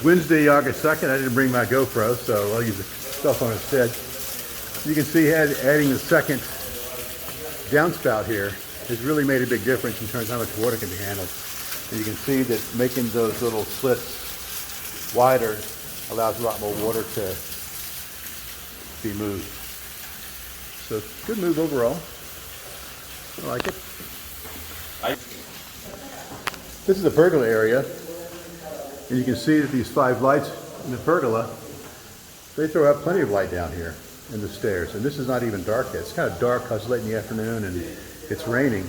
Wednesday, August 2nd. I didn't bring my GoPro, so I'll use the cell phone instead. You can see adding the second downspout here has really made a big difference in terms of how much water can be handled. And you can see that making those little slits wider allows a lot more water to be moved. So good move overall. I like it. This is the pergola area, and you can see that these 5 lights in the pergola, they throw out plenty of light down here in the stairs. And this is not even dark yet. It's kind of dark because it's late in the afternoon and it's raining,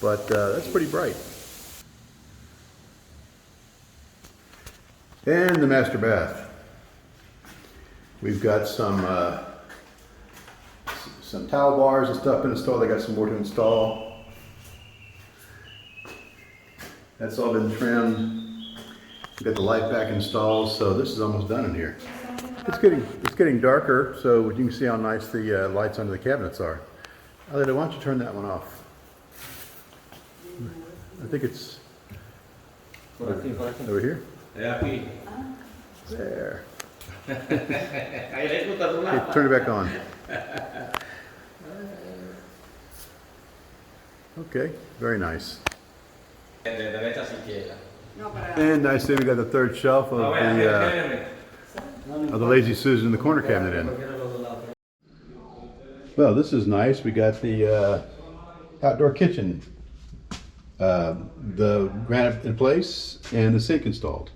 but that's pretty bright. And the master bath. We've got some towel bars and stuff installed. I got some more to install. That's all been trimmed. We've got the light back installed, so this is almost done in here. It's getting darker, so you can see how nice the lights under the cabinets are. Alida, why don't you turn that one off? I think it's over here. There. Okay, turn it back on. Okay, very nice. And I say we got the third shelf of the Lazy Susan in the corner cabinet in. Well, this is nice. We got the outdoor kitchen, the granite in place, and the sink installed.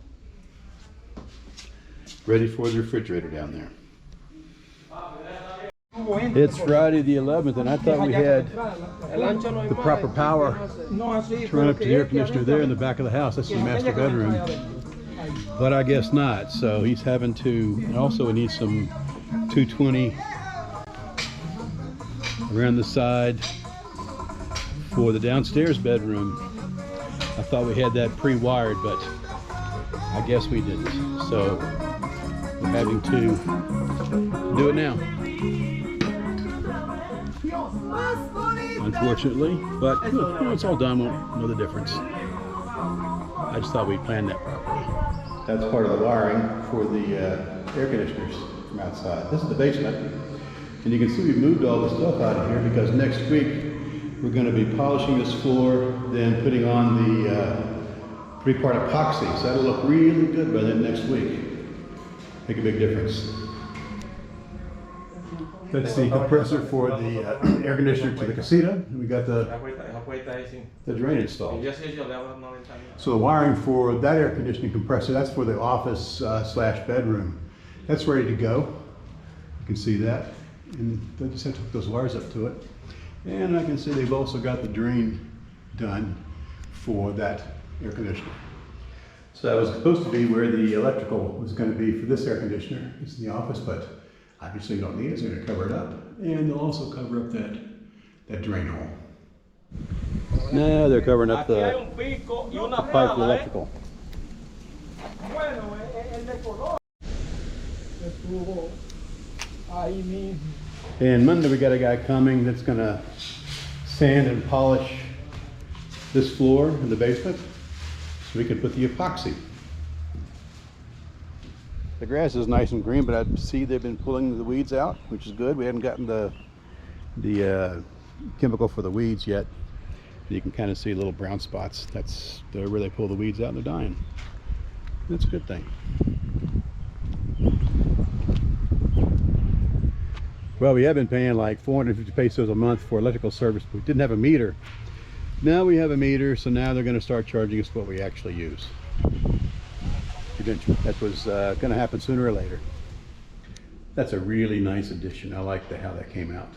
Ready for the refrigerator down there. It's Friday the 11th, and I thought we had the proper power to run up to the air conditioner there in the back of the house. That's the master bedroom. But I guess not. So he's having to, and also we need some 220 around the side for the downstairs bedroom. I thought we had that pre-wired, but I guess we didn't. So we're having to do it now, unfortunately, but it's all done. Won't know the difference. I just thought we'd planned that properly. That's part of the wiring for the air conditioners from outside. This is the basement, and you can see we moved all the stuff out of here because next week we're going to be polishing this floor, then putting on the 3-part epoxy. So that'll look really good by then next week. Make a big difference. That's the compressor for the air conditioner to the casita. We got the drain installed. So the wiring for that air conditioning compressor, that's for the office slash bedroom. That's ready to go. You can see that. And they just have to hook those wires up to it. And I can see they've also got the drain done for that air conditioner. So that was supposed to be where the electrical was going to be for this air conditioner. It's in the office, but obviously you don't need it, so you're going to cover it up. And they'll also cover up that drain hole. No, they're covering up the pipe for electrical. And Monday we got a guy coming that's going to sand and polish this floor in the basement so we can put the epoxy. The grass is nice and green, but I see they've been pulling the weeds out, which is good. We haven't gotten the chemical for the weeds yet. You can kind of see little brown spots. That's where they pull the weeds out and they're dying. That's a good thing. Well, we have been paying like 450 pesos a month for electrical service, but we didn't have a meter. Now we have a meter, so now they're going to start charging us what we actually use. That was going to happen sooner or later. That's a really nice addition. I like how that came out.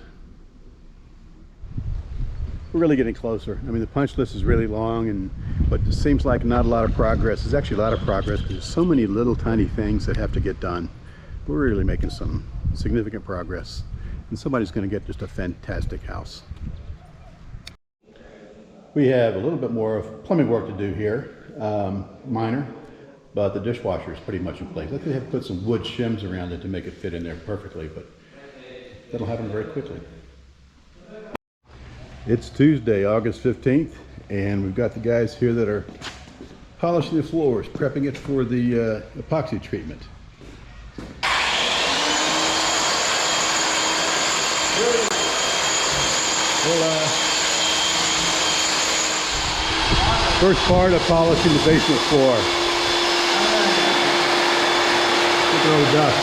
We're really getting closer. I mean, the punch list is really long, but it seems like not a lot of progress. There's actually a lot of progress because there's so many little tiny things that have to get done. We're really making some significant progress, and somebody's going to get just a fantastic house. We have a little bit more of plumbing work to do here, minor, but the dishwasher is pretty much in place. I think they have put some wood shims around it to make it fit in there perfectly, but that'll happen very quickly. It's Tuesday, August 15th, and we've got the guys here that are polishing the floors, prepping it for the epoxy treatment. First part of polishing the basement floor. Look at all the dust.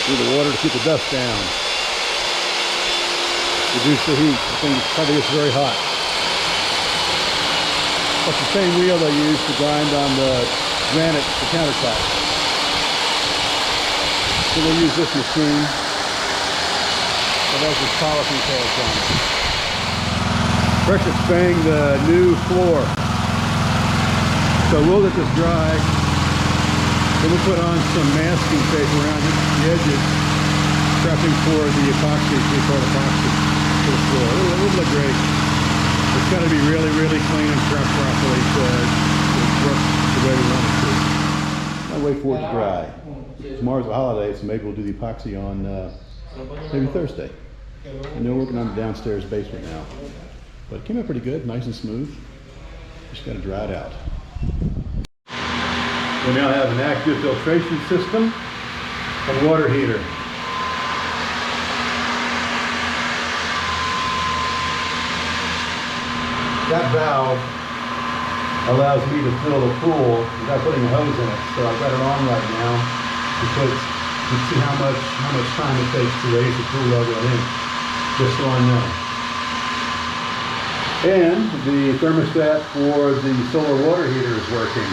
Need the water to keep the dust down. Reduce the heat. The thing probably gets very hot. That's the same wheel they use to grind on the granite, the countertop. So we'll use this machine. So that's just polishing pads on it. Pressure spraying the new floor. So we'll let this dry. Then we'll put on some masking tape around the edges, prepping for the epoxy, three-part epoxy for the floor. It'll look great. It's got to be really, really clean and prepped properly to work the way we want it to. I'll wait for it to dry. Tomorrow's a holiday, so maybe we'll do the epoxy on maybe Thursday. And they're working on the downstairs basement now. But it came out pretty good, nice and smooth. Just got to dry it out. We now have an active filtration system and water heater. That valve allows me to fill the pool without putting a hose in it. So I've got it on right now because you can see how much time it takes to raise the pool level an inch, just so I know. And the thermostat for the solar water heater is working.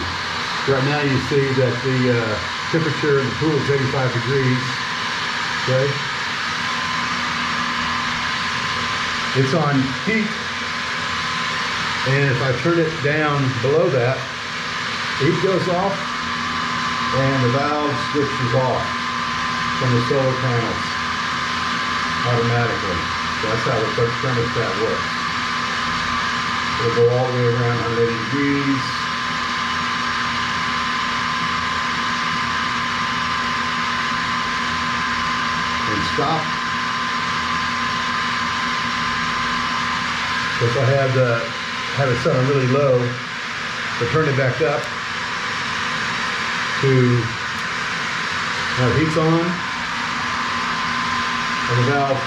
Right now you see that the temperature in the pool is 85 degrees. Okay. It's on heat. And if I turn it down below that, heat goes off and the valve switches off from the solar panels automatically. That's how the thermostat works. It'll go all the way around 180 degrees. And stop. So if I have it set on really low, to turn it back up to now the heat's on and the valve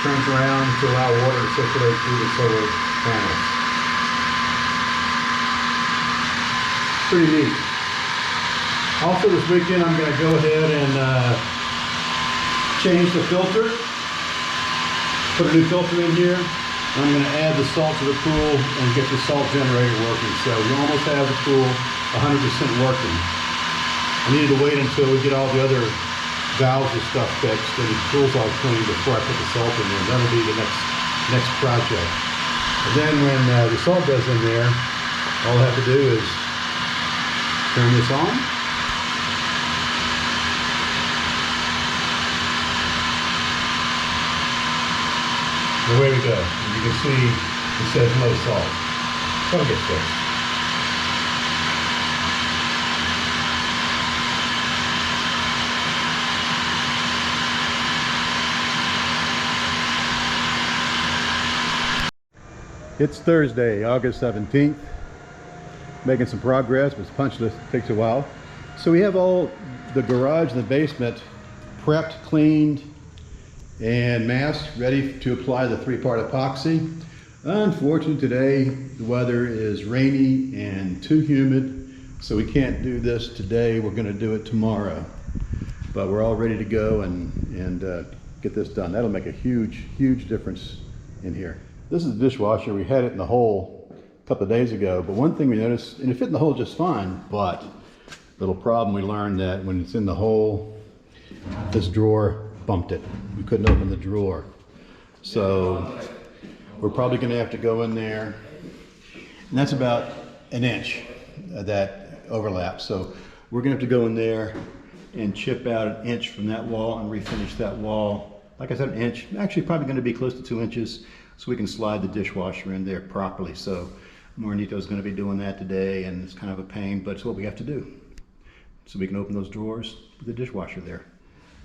turns around to allow water to circulate through the solar panels. Pretty neat. Also this weekend I'm going to go ahead and change the filter, put a new filter in here. I'm going to add the salt to the pool and get the salt generator working. So we almost have the pool 100% working. I needed to wait until we get all the other valves and stuff fixed and the pool's all clean before I put the salt in there. That'll be the next project. And then when the salt goes in there, all I have to do is turn this on. And away we go. And you can see it says no salt. That'll get fixed. It's Thursday, August 17th. Making some progress, but this punch list takes a while. So we have all the garage and the basement prepped, cleaned, and masked, ready to apply the three-part epoxy. Unfortunately today, the weather is rainy and too humid, so we can't do this today. We're gonna do it tomorrow. But we're all ready to go and get this done. That'll make a huge, huge difference in here. This is the dishwasher. We had it in the hole a couple of days ago, but one thing we noticed, and it fit in the hole just fine, but little problem, we learned that when it's in the hole, this drawer bumped it. We couldn't open the drawer. So we're probably gonna have to go in there, and that's about an inch, that overlap. So we're gonna have to go in there and chip out an inch from that wall and refinish that wall. Like I said, an inch, actually probably gonna be close to 2 inches, so we can slide the dishwasher in there properly. So Morinito's gonna be doing that today, and it's kind of a pain, but it's what we have to do. So we can open those drawers with the dishwasher there.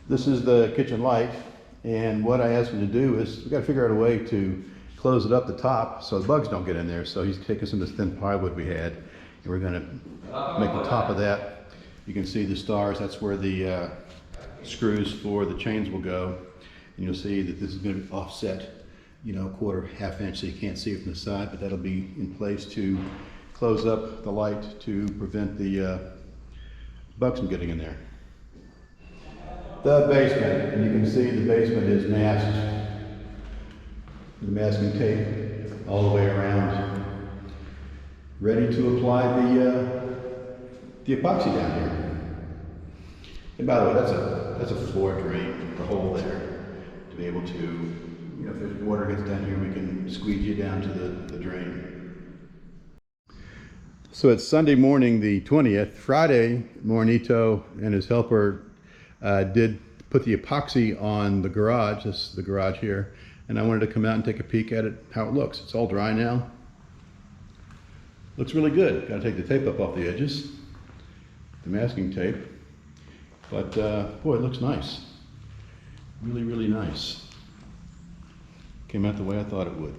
This is the kitchen light, and what I asked him to do is we got to figure out a way to close it up the top so the bugs don't get in there. So he's taking some of this thin plywood we had, and we're going to make the top of that. You can see the stars. That's where the screws for the chains will go. And you'll see that this is going to be offset, you know, half inch, so you can't see it from the side, but that'll be in place to close up the light to prevent the bugs from getting in there. The basement, and you can see the basement is masked. The masking tape all the way around, ready to apply the epoxy down here. And by the way, that's a floor drain, the hole there, to be able to, you know, if water gets down here, we can squeegee it down to the drain. So it's Sunday morning, the 20th. Friday, Mornito and his helper did put the epoxy on the garage. This is the garage here. And I wanted to come out and take a peek at it, how it looks. It's all dry now. Looks really good. Got to take the tape up off the edges, the masking tape. But boy, it looks nice. Really, really nice. Came out the way I thought it would.